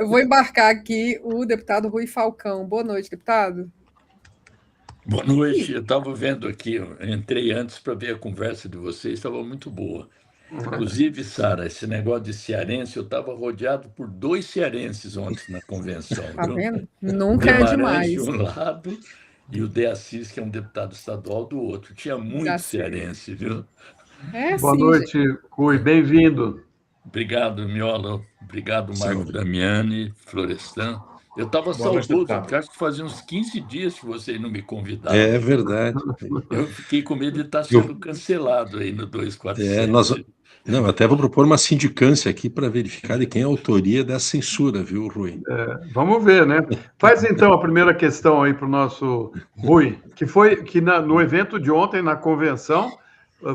Eu vou embarcar aqui o deputado Rui Falcão. Boa noite, deputado. Boa noite. Eu estava vendo aqui, eu entrei antes para ver a conversa de vocês, estava muito boa. Inclusive, Sara, esse negócio de cearense, eu estava rodeado por 2 cearenses ontem na convenção, Tá viu? vendo? O Nunca é Guimarães de demais. um lado e o De Assis, que é um deputado estadual, do outro. Tinha Já muito sei. cearense, viu? É Boa sim, gente. noite, Rui. Bem-vindo. Obrigado, Miola. Obrigado, Marco Salve. Damiani, Florestan. Eu estava Boa noite, saudoso, porque deputado. acho que fazia uns 15 dias que vocês não me É convidavam. verdade. Eu fiquei com medo de estar Eu, sendo cancelado aí no nós, 247. não, até vou propor uma sindicância aqui para verificar de quem é a autoria da censura, viu, Rui? Vamos ver, né? Faz então a primeira questão aí para o nosso Rui, que foi que no evento de ontem, na convenção,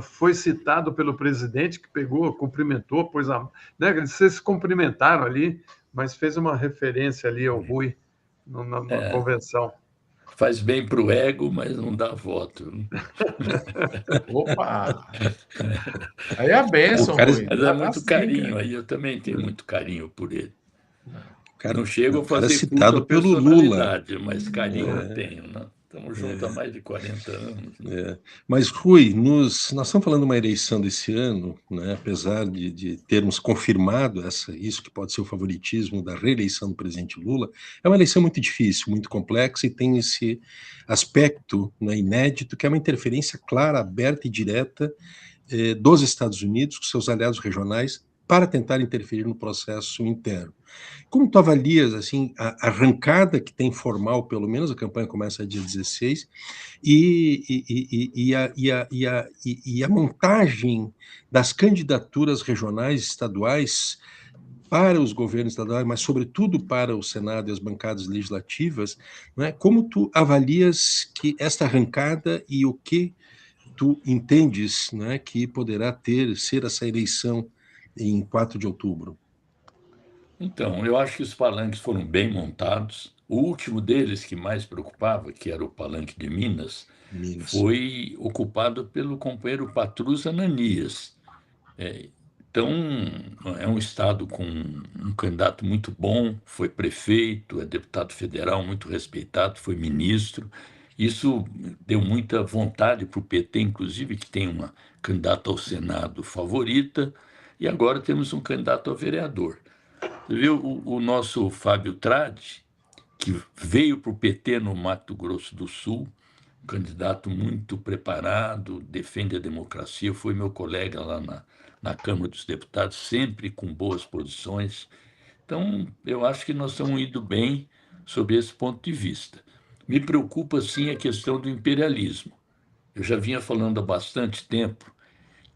foi citado pelo presidente, que pegou, cumprimentou, pois né, vocês se cumprimentaram ali, mas fez uma referência ali ao Rui na convenção. Faz bem para o ego, mas não dá voto. Opa! Aí é a O bênção, cara, Rui. Mas Tá é tá muito assim, carinho, cara. aí eu também tenho muito carinho por ele. Não o chego a cara é fazer culto à citado pelo Lula. personalidade, mas carinho eu tenho, né? Estamos juntos há mais de 40 anos. Né? Mas, Rui, nós estamos falando de uma eleição desse ano, né, apesar de termos confirmado isso que pode ser o favoritismo da reeleição do presidente Lula, é uma eleição muito difícil, muito complexa e tem esse aspecto, né, inédito, que é uma interferência clara, aberta e direta dos Estados Unidos, com seus aliados regionais, para tentar interferir no processo interno. Como tu avalias assim, a arrancada que tem formal, pelo menos a campanha começa dia 16, e a montagem das candidaturas regionais, estaduais, para os governos estaduais, mas sobretudo para o Senado e as bancadas legislativas, não é? Como tu avalias que esta arrancada e o que tu entendes, né, que poderá ser essa eleição em 4 de outubro? Então, eu acho que os palanques foram bem montados. O último deles, que mais preocupava, que era o palanque de Minas, Minas. foi ocupado pelo companheiro Patrus Ananias. Então, é um estado com um candidato muito bom, foi prefeito, é deputado federal muito respeitado, foi ministro. Isso deu muita vontade para o PT, inclusive, que tem uma candidata ao Senado favorita, e agora temos um candidato a vereador. Você viu o nosso Fábio Tradi, que veio para o PT no Mato Grosso do Sul, um candidato muito preparado, defende a democracia, foi meu colega lá na Câmara dos Deputados, sempre com boas posições. Então, eu acho que nós estamos indo bem sob esse ponto de vista. Me preocupa, sim, a questão do imperialismo. Eu já vinha falando há bastante tempo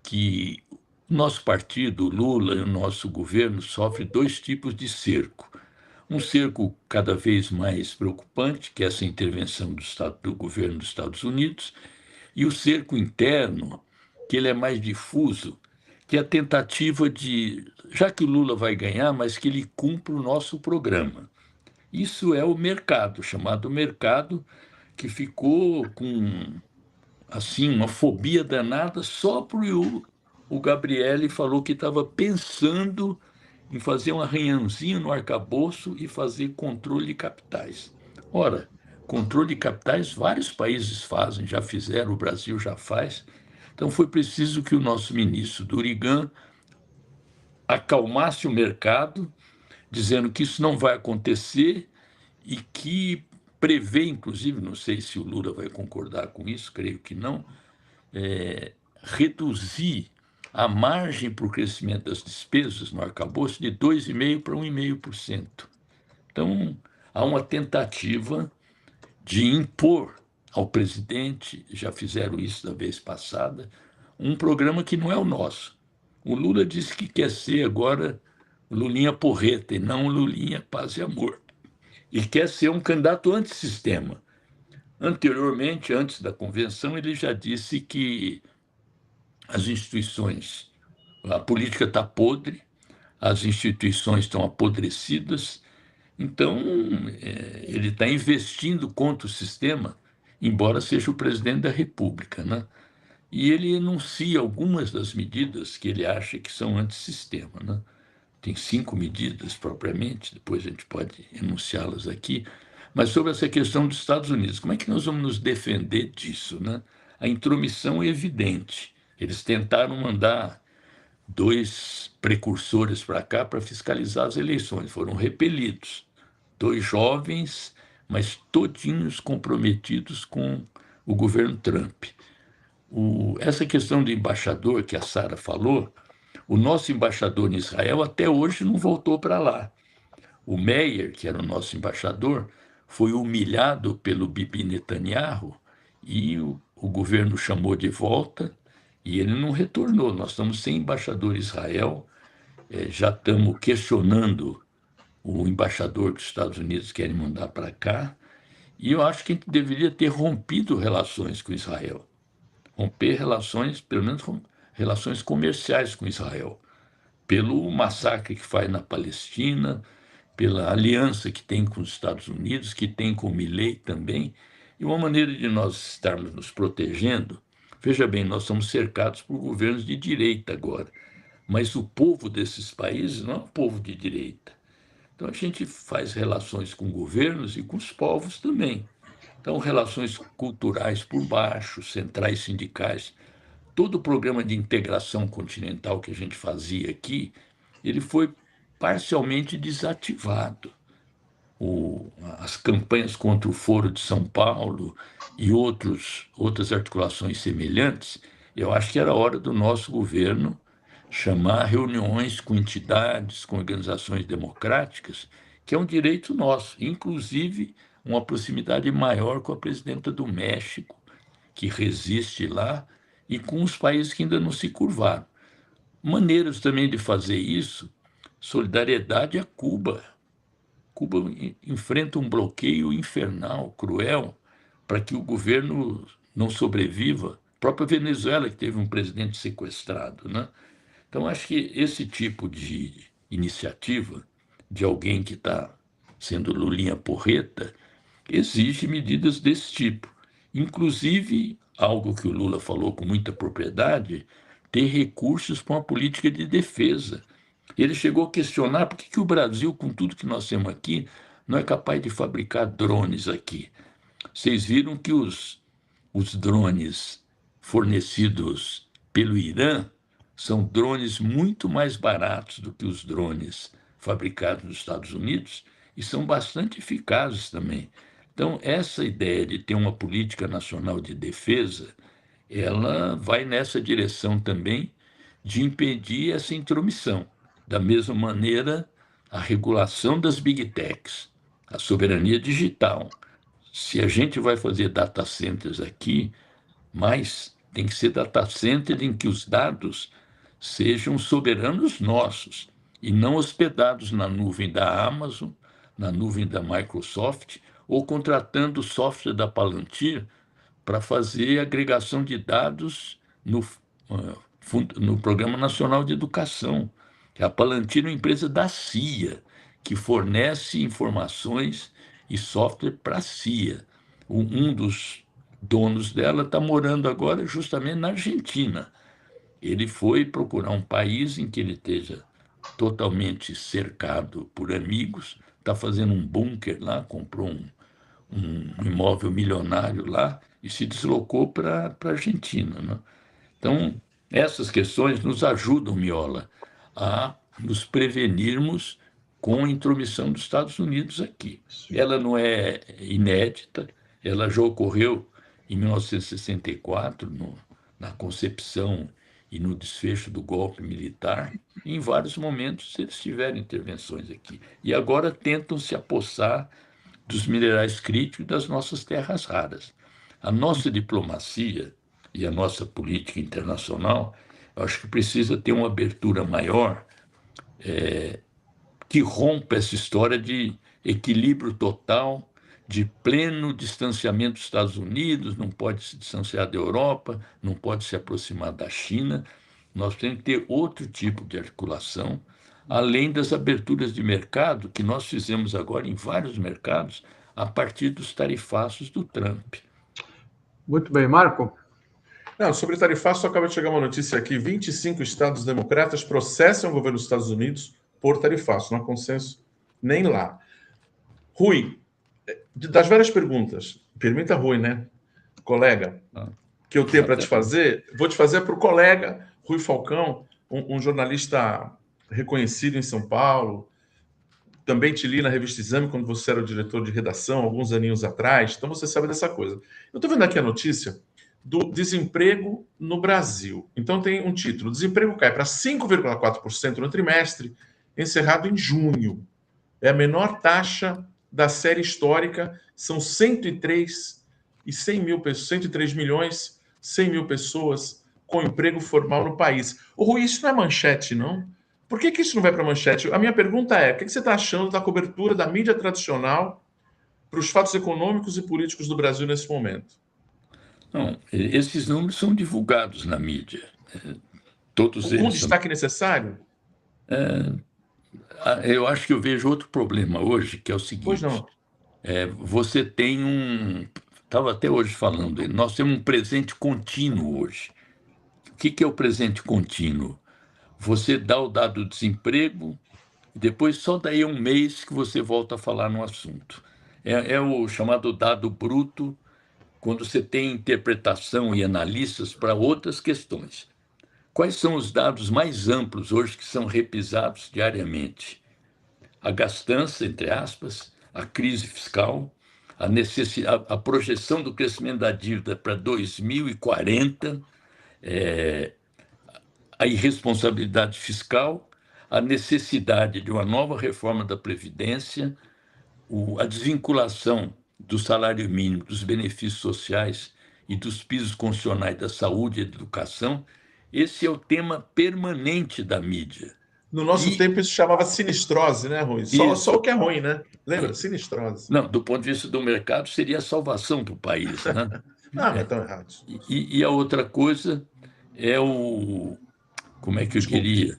que o nosso partido, o Lula e o nosso governo sofrem 2 tipos de cerco. Um cerco cada vez mais preocupante, que é essa intervenção do governo dos Estados Unidos, e o cerco interno, que ele é mais difuso, que é a tentativa de, já que o Lula vai ganhar, mas que ele cumpra o nosso programa. Isso é o mercado, chamado mercado, que ficou com assim uma fobia danada só por o Gabriele falou que estava pensando em fazer um arranhãozinho no arcabouço e fazer controle de capitais. Ora, controle de capitais vários países fazem, já fizeram, o Brasil já faz. Então foi preciso que o nosso ministro Durigan acalmasse o mercado, dizendo que isso não vai acontecer e que prevê, inclusive, não sei se o Lula vai concordar com isso, creio que não, reduzir a margem para o crescimento das despesas no arcabouço de 2,5% para 1,5%. Então, há uma tentativa de impor ao presidente, já fizeram isso da vez passada, um programa que não é o nosso. O Lula disse que quer ser agora Lulinha Porreta e não Lulinha Paz e Amor. E quer ser um candidato antissistema. Anteriormente, antes da convenção, ele já disse que as instituições, a política está podre, as instituições estão apodrecidas, então ele está investindo contra o sistema, embora seja o presidente da República, né? E ele enuncia algumas das medidas que ele acha que são antissistema, né? tem 5 medidas propriamente, depois a gente pode enunciá-las aqui, mas sobre essa questão dos Estados Unidos, como é que nós vamos nos defender disso, né? A intromissão é evidente. Eles tentaram mandar 2 precursores para cá para fiscalizar as eleições, foram repelidos. 2 jovens, mas todinhos comprometidos com o governo Trump. Essa questão do embaixador que a Sara falou, o nosso embaixador em Israel até hoje não voltou para lá. O Meyer, que era o nosso embaixador, foi humilhado pelo Bibi Netanyahu e o governo chamou de volta e ele não retornou. Nós estamos sem embaixador em Israel, já estamos questionando o embaixador que os Estados Unidos querem mandar para cá, e eu acho que a gente deveria ter rompido relações com Israel. Romper relações, pelo menos relações comerciais com Israel, pelo massacre que faz na Palestina, pela aliança que tem com os Estados Unidos, que tem com o Milley também, e uma maneira de nós estarmos nos protegendo. Veja bem, nós somos cercados por governos de direita agora, mas o povo desses países não é um povo de direita. Então a gente faz relações com governos e com os povos também. Então, relações culturais por baixo, centrais sindicais. Todo o programa de integração continental que a gente fazia aqui, ele foi parcialmente desativado. As campanhas contra o Foro de São Paulo e outras articulações semelhantes, eu acho que era hora do nosso governo chamar reuniões com entidades, com organizações democráticas, que é um direito nosso, inclusive uma proximidade maior com a presidenta do México, que resiste lá, e com os países que ainda não se curvaram. Maneiras também de fazer isso, solidariedade a Cuba. Cuba enfrenta um bloqueio infernal, cruel, para que o governo não sobreviva. A própria Venezuela, que teve um presidente sequestrado, né? Então, acho que esse tipo de iniciativa de alguém que está sendo lulinha porreta exige medidas desse tipo. Inclusive, algo que o Lula falou com muita propriedade, ter recursos para uma política de defesa. Ele chegou a questionar por que o Brasil, com tudo que nós temos aqui, não é capaz de fabricar drones aqui. Vocês viram que os drones fornecidos pelo Irã são drones muito mais baratos do que os drones fabricados nos Estados Unidos e são bastante eficazes também. Então, essa ideia de ter uma política nacional de defesa, ela vai nessa direção também de impedir essa intromissão. Da mesma maneira, a regulação das big techs, a soberania digital. Se a gente vai fazer data centers aqui, mas tem que ser data center em que os dados sejam soberanos nossos e não hospedados na nuvem da Amazon, na nuvem da Microsoft, ou contratando o software da Palantir para fazer agregação de dados no Programa Nacional de Educação. A Palantir é uma empresa da CIA, que fornece informações e software para a CIA. Um dos donos dela está morando agora justamente na Argentina. Ele foi procurar um país em que ele esteja totalmente cercado por amigos, está fazendo um bunker lá, comprou um imóvel milionário lá e se deslocou para a Argentina, né? Então, essas questões nos ajudam, Miola, a nos prevenirmos com a intromissão dos Estados Unidos aqui. Ela não é inédita, ela já ocorreu em 1964, na concepção e no desfecho do golpe militar. E em vários momentos eles tiveram intervenções aqui. E agora tentam se apossar dos minerais críticos e das nossas terras raras. A nossa diplomacia e a nossa política internacional, eu acho que precisa ter uma abertura maior que rompa essa história de equilíbrio total, de pleno distanciamento dos Estados Unidos, não pode se distanciar da Europa, não pode se aproximar da China. Nós temos que ter outro tipo de articulação, além das aberturas de mercado que nós fizemos agora em vários mercados, a partir dos tarifaços do Trump. Muito bem, Marco. Não, sobre tarifaço, acaba de chegar uma notícia aqui: 25 estados democratas processam o governo dos Estados Unidos por tarifaço, não há consenso nem lá. Rui, das várias perguntas, permita, Rui, né, colega, que eu tenho para te fazer, vou te fazer para o colega Rui Falcão, um jornalista reconhecido em São Paulo. Também te li na revista Exame quando você era o diretor de redação, alguns aninhos atrás, então você sabe dessa coisa. Eu estou vendo aqui a notícia do desemprego no Brasil. Então tem um título: desemprego cai para 5,4% no trimestre, encerrado em junho. É a menor taxa da série histórica, são 103 milhões 100 mil pessoas com emprego formal no país. Ô, Rui, isso não é manchete, não? Por que isso não vai para a manchete? A minha pergunta é: o que você está achando da cobertura da mídia tradicional para os fatos econômicos e políticos do Brasil nesse momento? Não, esses números são divulgados na mídia. Todos eles. Com destaque necessário? Eu acho que eu vejo outro problema hoje, que é o seguinte. Pois não. Você tem Estava até hoje falando, nós temos um presente contínuo hoje. O que é o presente contínuo? Você dá o dado do desemprego, depois só daí a um mês que você volta a falar no assunto. É o chamado dado bruto, quando você tem interpretação e analistas para outras questões. Quais são os dados mais amplos hoje que são repisados diariamente? A gastança, entre aspas, a crise fiscal, a projeção do crescimento da dívida para 2040, a irresponsabilidade fiscal, a necessidade de uma nova reforma da Previdência, a desvinculação do salário mínimo, dos benefícios sociais e dos pisos constitucionais da saúde e da educação. Esse é o tema permanente da mídia. No nosso tempo isso chamava sinistrose, né, Rui? Só o que é ruim, né? Lembra? Sinistrose. Não, do ponto de vista do mercado, seria a salvação para o país, né? Não é tão errado. E a outra coisa é como é que eu diria?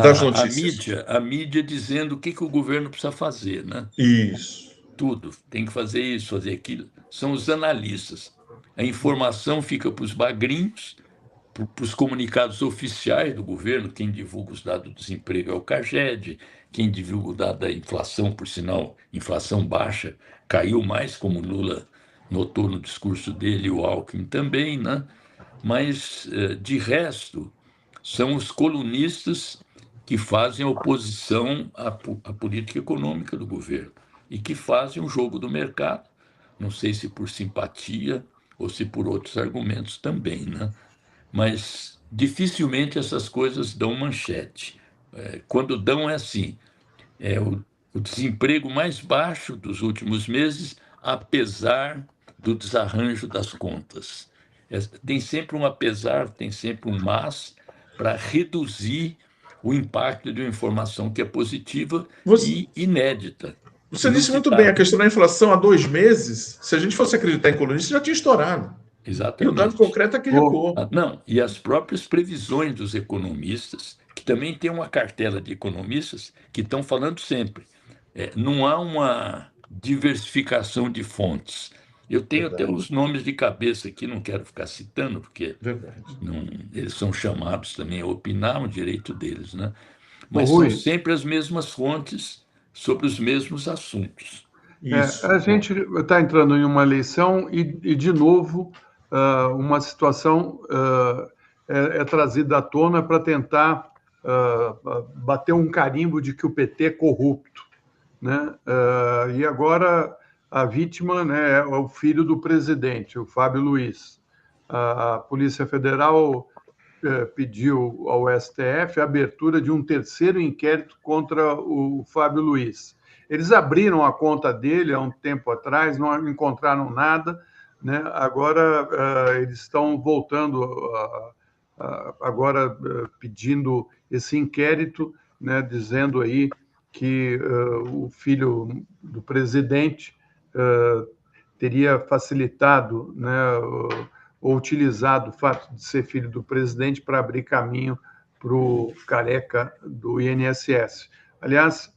Das notícias. A mídia dizendo o que o governo precisa fazer, né? Isso. Tudo. Tem que fazer isso, fazer aquilo. São os analistas. A informação fica para os bagrinhos, para os comunicados oficiais do governo. Quem divulga os dados do desemprego é o CAGED, quem divulga o dado da inflação, por sinal, inflação baixa, caiu mais, como o Lula notou no discurso dele, e o Alckmin também, né? Mas, de resto, são os colunistas que fazem oposição à política econômica do governo e que fazem o jogo do mercado, não sei se por simpatia ou se por outros argumentos também, né? Mas dificilmente essas coisas dão manchete. Quando dão é assim, o desemprego mais baixo dos últimos meses, apesar do desarranjo das contas. Tem sempre um apesar, tem sempre um mas, para reduzir o impacto de uma informação que é positiva e inédita. Você disse muito bem, a questão da inflação há 2 meses, se a gente fosse acreditar em colunistas, já tinha estourado. Exatamente. E o dado concreto é que recuou. Não, e as próprias previsões dos economistas, que também tem uma cartela de economistas que estão falando sempre. Não há uma diversificação de fontes. Eu tenho até os nomes de cabeça aqui, não quero ficar citando, porque eles são chamados também a opinar, o direito deles, né? Mas são sempre as mesmas fontes sobre os mesmos assuntos. A gente está entrando em uma eleição e de novo, uma situação é trazida à tona para tentar bater um carimbo de que o PT é corrupto, né? E agora a vítima, né, é o filho do presidente, o Fábio Luiz. A Polícia Federal pediu ao STF a abertura de um terceiro inquérito contra o Fábio Luiz. Eles abriram a conta dele há um tempo atrás, não encontraram nada, né? Agora eles estão voltando, agora pedindo esse inquérito, né, dizendo aí que o filho do presidente teria facilitado, né, ou utilizado o fato de ser filho do presidente para abrir caminho para o Careca do INSS. Aliás,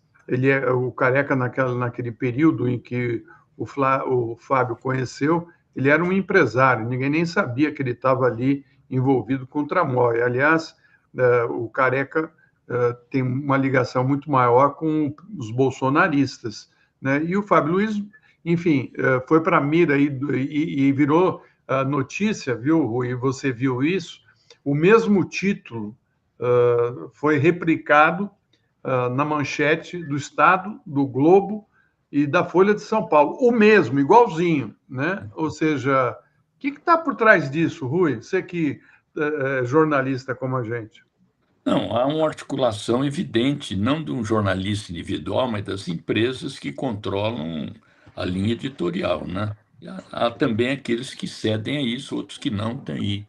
o Careca, naquele período em que o Fábio conheceu, ele era um empresário, ninguém nem sabia que ele estava ali envolvido com tramóia. Aliás, o Careca tem uma ligação muito maior com os bolsonaristas, né? E o Fábio Luiz, enfim, foi para a mira e virou notícia, viu, Rui? Você viu isso? O mesmo título foi replicado na manchete do Estado, do Globo e da Folha de São Paulo. O mesmo, igualzinho, né? Ou seja, o que está por trás disso, Rui? Você que é jornalista como a gente. Não, há uma articulação evidente, não de um jornalista individual, mas das empresas que controlam a linha editorial, né? E há também aqueles que cedem a isso, outros que não, tem aí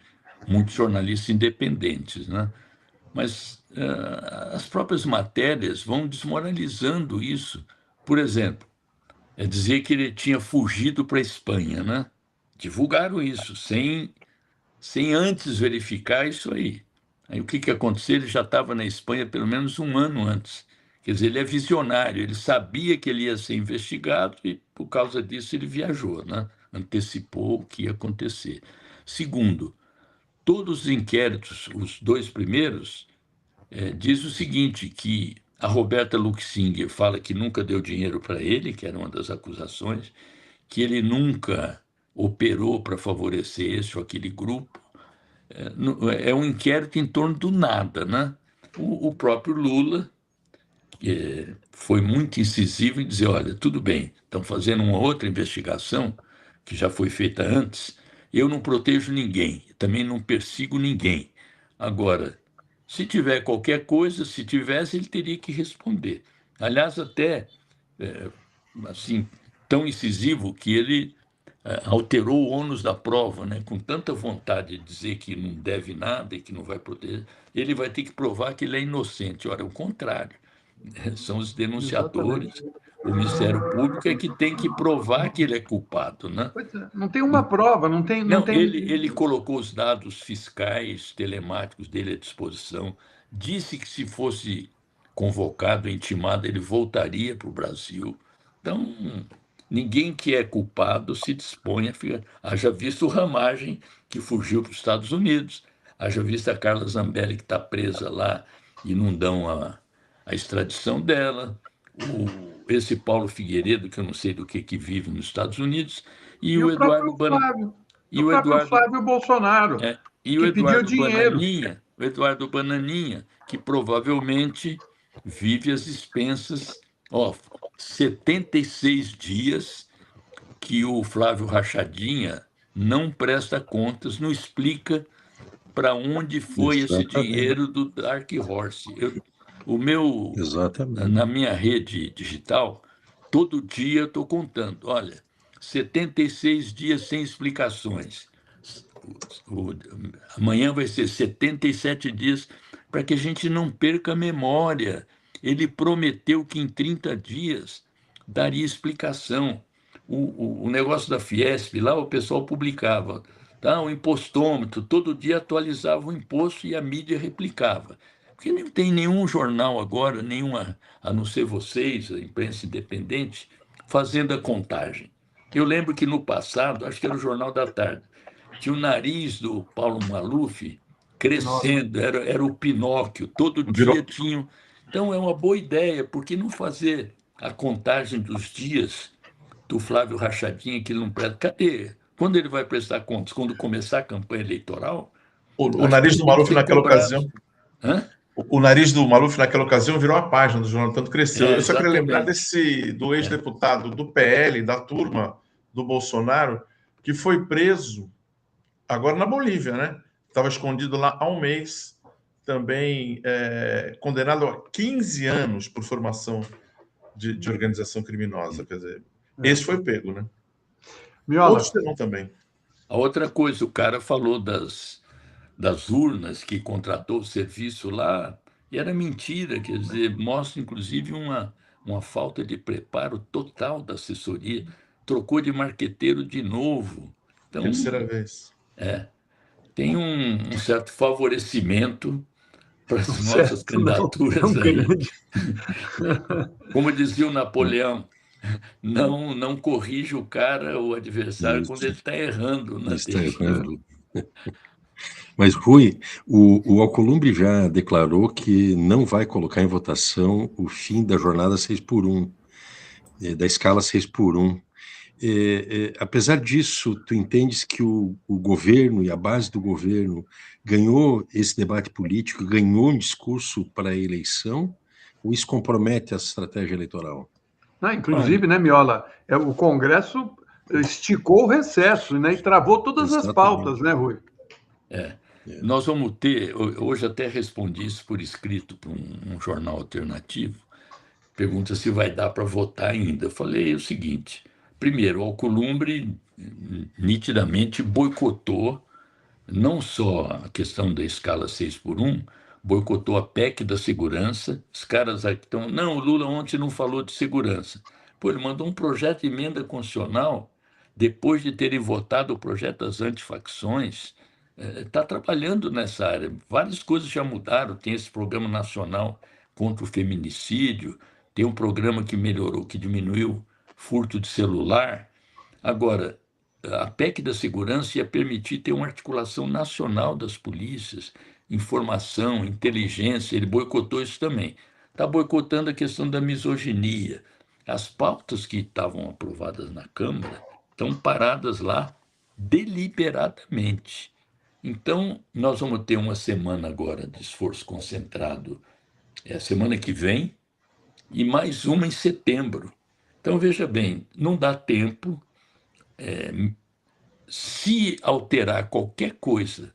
muitos jornalistas independentes, né? Mas as próprias matérias vão desmoralizando isso. Por exemplo, é dizer que ele tinha fugido para a Espanha, né? Divulgaram isso, sem antes verificar isso aí. Aí o que aconteceu? Ele já estava na Espanha pelo menos um ano antes. Quer dizer, ele é visionário, ele sabia que ele ia ser investigado e, por causa disso, ele viajou, né? Antecipou o que ia acontecer. Segundo, todos os inquéritos, os dois primeiros, diz o seguinte, que a Roberta Luxinger fala que nunca deu dinheiro para ele, que era uma das acusações, que ele nunca operou para favorecer esse ou aquele grupo. É um inquérito em torno do nada, né? O próprio Lula foi muito incisivo em dizer, olha, tudo bem, estão fazendo uma outra investigação, que já foi feita antes, eu não protejo ninguém, também não persigo ninguém. Agora, se tiver qualquer coisa, se tivesse, ele teria que responder. Aliás, até assim, tão incisivo que ele alterou o ônus da prova, né? Com tanta vontade de dizer que não deve nada e que não vai proteger, ele vai ter que provar que ele é inocente. Ora, é o contrário. São os denunciadores, o Ministério Público é que tem que provar que ele é culpado, né? Não tem uma prova, não tem... Ele colocou os dados fiscais, telemáticos dele à disposição, disse que se fosse convocado, intimado, ele voltaria para o Brasil. Então, ninguém que é culpado se dispõe a ficar. Haja visto o Ramagem, que fugiu para os Estados Unidos, haja visto a Carla Zambelli, que está presa lá e não dão a extradição dela, esse Paulo Figueiredo, que eu não sei do que vive nos Estados Unidos, e o Eduardo Flávio. E o Eduardo Flávio Bolsonaro, e o Eduardo Bananinha, que provavelmente vive às expensas, 76 dias que o Flávio Rachadinha não presta contas, não explica para onde foi esse dinheiro do Dark Horse. Na minha rede digital, todo dia eu estou contando, olha, 76 dias sem explicações. Amanhã vai ser 77 dias para que a gente não perca a memória. Ele prometeu que em 30 dias daria explicação. O negócio da Fiesp, lá o pessoal publicava, tá? O impostômetro, todo dia atualizava o imposto e a mídia replicava. Porque não tem nenhum jornal agora, nenhuma, a não ser vocês, a imprensa independente, fazendo a contagem. Eu lembro que no passado, acho que era o Jornal da Tarde, tinha o nariz do Paulo Maluf crescendo, era o Pinóquio, todo dia tinha. Então é uma boa ideia, por que não fazer a contagem dos dias do Flávio Rachadinha, que ele não presta? Cadê? Quando ele vai prestar contas? Quando começar a campanha eleitoral? O nariz do Maluf naquela ocasião... O nariz do Maluf naquela ocasião virou a página do jornal, tanto cresceu. Eu só queria lembrar do ex-deputado do PL, da turma do Bolsonaro, que foi preso agora na Bolívia, né? Estava escondido lá há um mês, também condenado a 15 anos por formação de organização criminosa. Quer dizer, esse foi pego, né? Outros terão também. A outra coisa, o cara falou das urnas que contratou o serviço lá, e era mentira, quer dizer, mostra inclusive uma falta de preparo total da assessoria, trocou de marqueteiro de novo. Então, terceira vez. Tem um certo favorecimento para as nossas candidaturas aí. Como dizia o Napoleão, não corrija o cara, o adversário, quando ele está errando na terceira. Mas, Rui, o Alcolumbre já declarou que não vai colocar em votação o fim da jornada 6x1, da escala 6x1. Apesar disso, tu entendes que o governo e a base do governo ganhou esse debate político, ganhou um discurso para a eleição, ou isso compromete a estratégia eleitoral? Inclusive, né, Miola, o Congresso esticou o recesso, né, e travou todas as pautas, né, Rui? Nós vamos ter, hoje até respondi isso por escrito para um jornal alternativo, pergunta se vai dar para votar ainda. Eu falei o seguinte: primeiro, o Alcolumbre nitidamente boicotou não só a questão da escala 6x1, boicotou a PEC da segurança. Os caras aqui estão, não, o Lula ontem não falou de segurança. Pô, ele mandou um projeto de emenda constitucional depois de terem votado o projeto das antifacções. Está trabalhando nessa área. Várias coisas já mudaram. Tem esse programa nacional contra o feminicídio, tem um programa que melhorou, que diminuiu furto de celular. Agora, a PEC da segurança ia permitir ter uma articulação nacional das polícias, informação, inteligência. Ele boicotou isso também. Está boicotando a questão da misoginia. As pautas que estavam aprovadas na Câmara estão paradas lá deliberadamente. Então, nós vamos ter uma semana agora de esforço concentrado, a semana que vem, e mais uma em setembro. Então, veja bem, não dá tempo. Se alterar qualquer coisa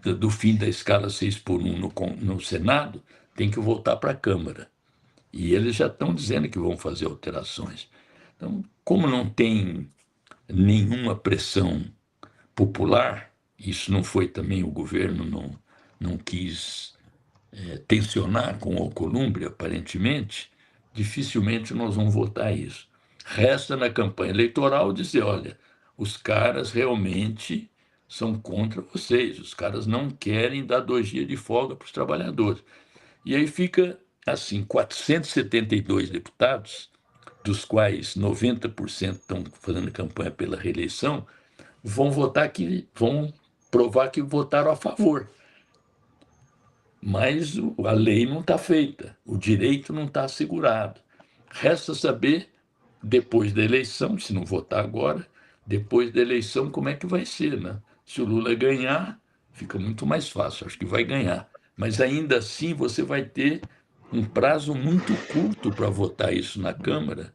do fim da escala 6x1 no Senado, tem que voltar para a Câmara. E eles já estão dizendo que vão fazer alterações. Então, como não tem nenhuma pressão popular, isso não foi também, o governo não quis tensionar com o Alcolumbre, aparentemente, dificilmente nós vamos votar isso. Resta na campanha eleitoral dizer, olha, os caras realmente são contra vocês, os caras não querem dar 2 dias de folga para os trabalhadores. E aí fica assim, 472 deputados, dos quais 90% estão fazendo campanha pela reeleição, vão provar que votaram a favor. Mas a lei não está feita, o direito não está assegurado. Resta saber, depois da eleição, se não votar agora, depois da eleição, como é que vai ser, né? Se o Lula ganhar, fica muito mais fácil, acho que vai ganhar. Mas ainda assim você vai ter um prazo muito curto para votar isso na Câmara,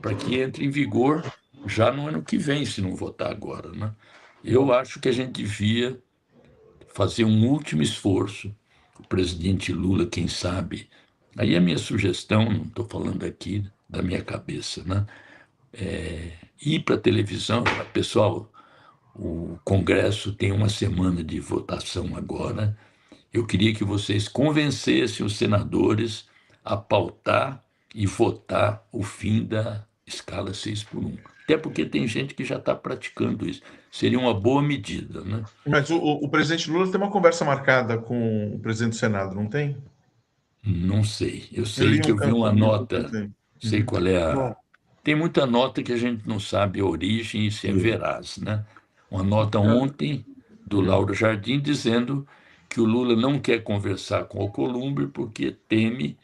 para que entre em vigor já no ano que vem, se não votar agora, né? Eu acho que a gente devia fazer um último esforço. O presidente Lula, quem sabe, aí a minha sugestão, não estou falando aqui da minha cabeça, né? Ir para a televisão, pessoal, o Congresso tem uma semana de votação agora, eu queria que vocês convencessem os senadores a pautar e votar o fim da escala 6x1. Até porque tem gente que já está praticando isso. Seria uma boa medida, né? Mas o presidente Lula tem uma conversa marcada com o presidente do Senado, não tem? Não sei. Eu sei que eu vi uma nota, sei qual é a... Tem muita nota que a gente não sabe a origem e se é veraz, né? Uma nota ontem do Lauro Jardim dizendo que o Lula não quer conversar com o Alcolumbre porque teme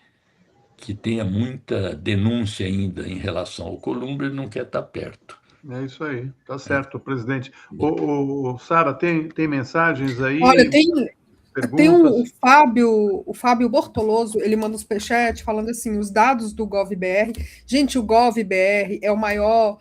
que tenha muita denúncia ainda em relação ao Alcolumbre e não quer estar perto. É isso aí, tá certo, presidente. Sara, tem mensagens aí? Olha, tem o Fábio Bortoloso, ele manda um superchat falando assim, os dados do GovBR. Gente, o GovBR é o maior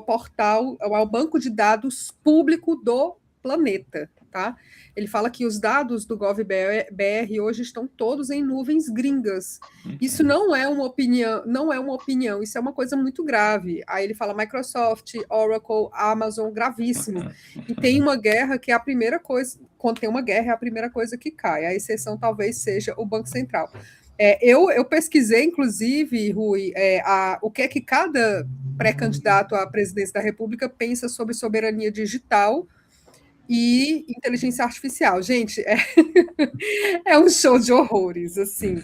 portal, é o maior banco de dados público do planeta, tá? Ele fala que os dados do GovBR hoje estão todos em nuvens gringas. Isso não é uma opinião, isso é uma coisa muito grave. Aí ele fala Microsoft, Oracle, Amazon, gravíssimo. E tem uma guerra que é a primeira coisa, quando tem uma guerra é a primeira coisa que cai. A exceção talvez seja o Banco Central. Eu pesquisei, inclusive, Rui, o que é que cada pré-candidato à presidência da República pensa sobre soberania digital e inteligência artificial. Gente, é um show de horrores, assim.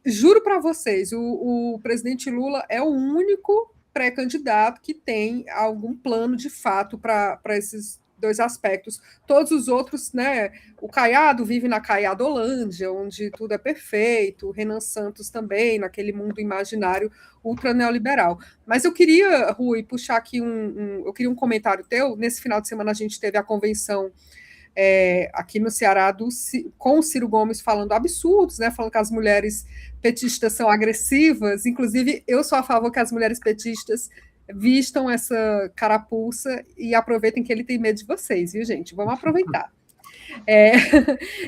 Juro para vocês, o presidente Lula é o único pré-candidato que tem algum plano de fato para esses dois aspectos. Todos os outros, né? O Caiado vive na Caiadolândia, onde tudo é perfeito, o Renan Santos também, naquele mundo imaginário ultra neoliberal. Mas eu queria, Rui, puxar aqui eu queria um comentário teu. Nesse final de semana a gente teve a convenção aqui no Ceará com o Ciro Gomes falando absurdos, né? Falando que as mulheres petistas são agressivas. Inclusive, eu sou a favor que as mulheres petistas vistam essa carapuça e aproveitem que ele tem medo de vocês, viu, gente? Vamos aproveitar.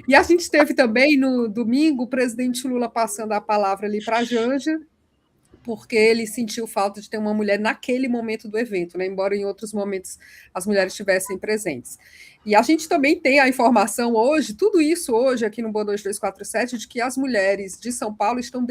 E a gente teve também, no domingo, o presidente Lula passando a palavra ali para a Janja, porque ele sentiu falta de ter uma mulher naquele momento do evento, né? Embora em outros momentos as mulheres estivessem presentes. E a gente também tem a informação hoje, tudo isso hoje aqui no Boa Noite 247, de que as mulheres de São Paulo estão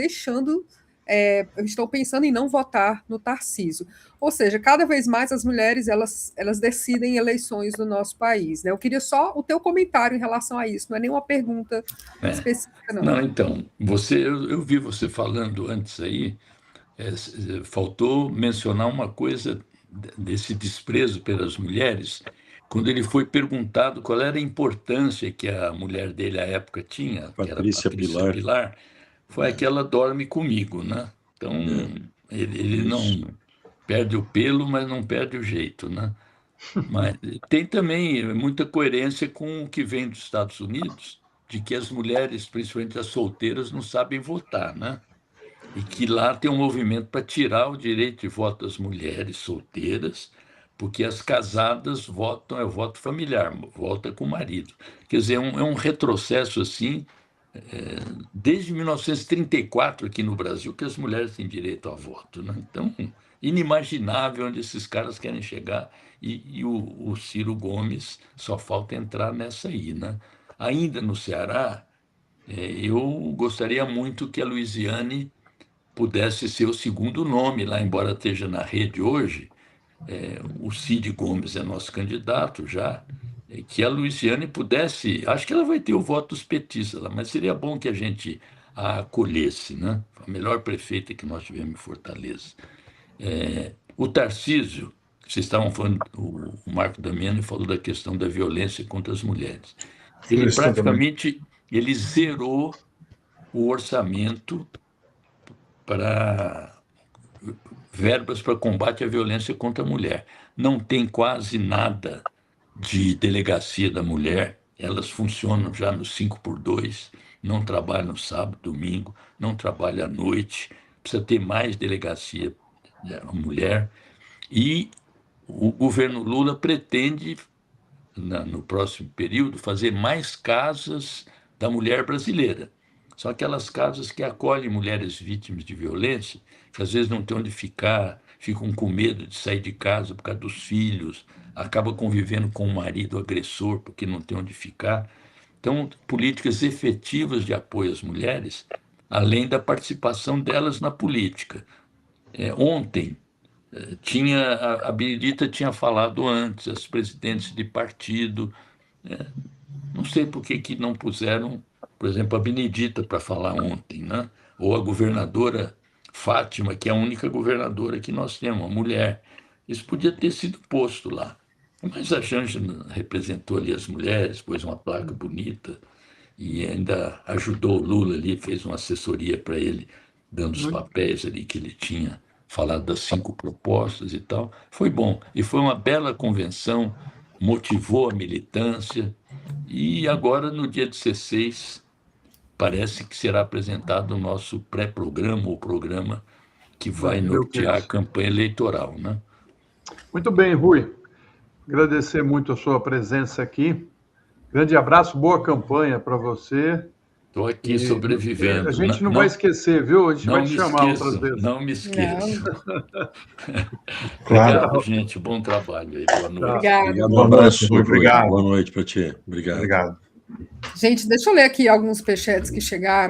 estão pensando em não votar no Tarcísio. Ou seja, cada vez mais as mulheres elas decidem eleições no nosso país, né? Eu queria só o teu comentário em relação a isso, não é nenhuma pergunta específica, não. Não, então, eu vi você falando antes aí, faltou mencionar uma coisa desse desprezo pelas mulheres, quando ele foi perguntado qual era a importância que a mulher dele à época tinha, que era Patrícia Pilar, foi aquela dorme comigo, né? Então, ele não perde o pelo, mas não perde o jeito, né? Mas tem também muita coerência com o que vem dos Estados Unidos, de que as mulheres, principalmente as solteiras, não sabem votar, né? E que lá tem um movimento para tirar o direito de voto das mulheres solteiras, porque as casadas votam, é o voto familiar, vota com o marido. Quer dizer, é um retrocesso assim, desde 1934 aqui no Brasil, que as mulheres têm direito a voto, né? Então, inimaginável onde esses caras querem chegar, e o Ciro Gomes só falta entrar nessa aí, né? Ainda no Ceará, eu gostaria muito que a Luiziane pudesse ser o segundo nome lá, embora esteja na rede hoje. O Cid Gomes é nosso candidato já, que a Luiziane pudesse, acho que ela vai ter o voto dos petistas lá, mas seria bom que a gente a acolhesse, né? A melhor prefeita que nós tivemos em Fortaleza. O Tarcísio, vocês estavam falando, o Marco Damiani falou da questão da violência contra as mulheres. Ele praticamente zerou o orçamento para verbas para combate à violência contra a mulher. Não tem quase nada de delegacia da mulher, elas funcionam já no 5x2, não trabalham sábado, domingo, não trabalham à noite, precisa ter mais delegacia da mulher. E o governo Lula pretende, no próximo período, fazer mais casas da mulher brasileira. São aquelas casas que acolhem mulheres vítimas de violência, que às vezes não têm onde ficar, ficam com medo de sair de casa por causa dos filhos, acabam convivendo com o marido agressor porque não tem onde ficar. Então, políticas efetivas de apoio às mulheres, além da participação delas na política. Ontem, a Benedita tinha falado antes, as presidentes de partido, não sei por que não puseram, por exemplo, a Benedita para falar ontem, né? Ou a governadora Fátima, que é a única governadora que nós temos, uma mulher. Isso podia ter sido posto lá. Mas a Janja representou ali as mulheres, pôs uma placa bonita e ainda ajudou o Lula ali, fez uma assessoria para ele, dando os papéis ali que ele tinha falado das 5 propostas e tal. Foi bom. E foi uma bela convenção, motivou a militância. E agora, no dia 16, parece que será apresentado o nosso pré-programa, o programa que vai nortear a campanha eleitoral, né? Muito bem, Rui. Agradecer muito a sua presença aqui. Grande abraço, boa campanha para você. Estou aqui sobrevivendo. A gente não vai esquecer, viu? A gente vai te chamar outras vezes. Não me esqueça. Obrigado, gente. Bom trabalho aí. Boa noite. Obrigado. Um abraço. Obrigado. Boa noite para ti. Obrigado. Obrigado. Gente, deixa eu ler aqui alguns superchats que chegaram.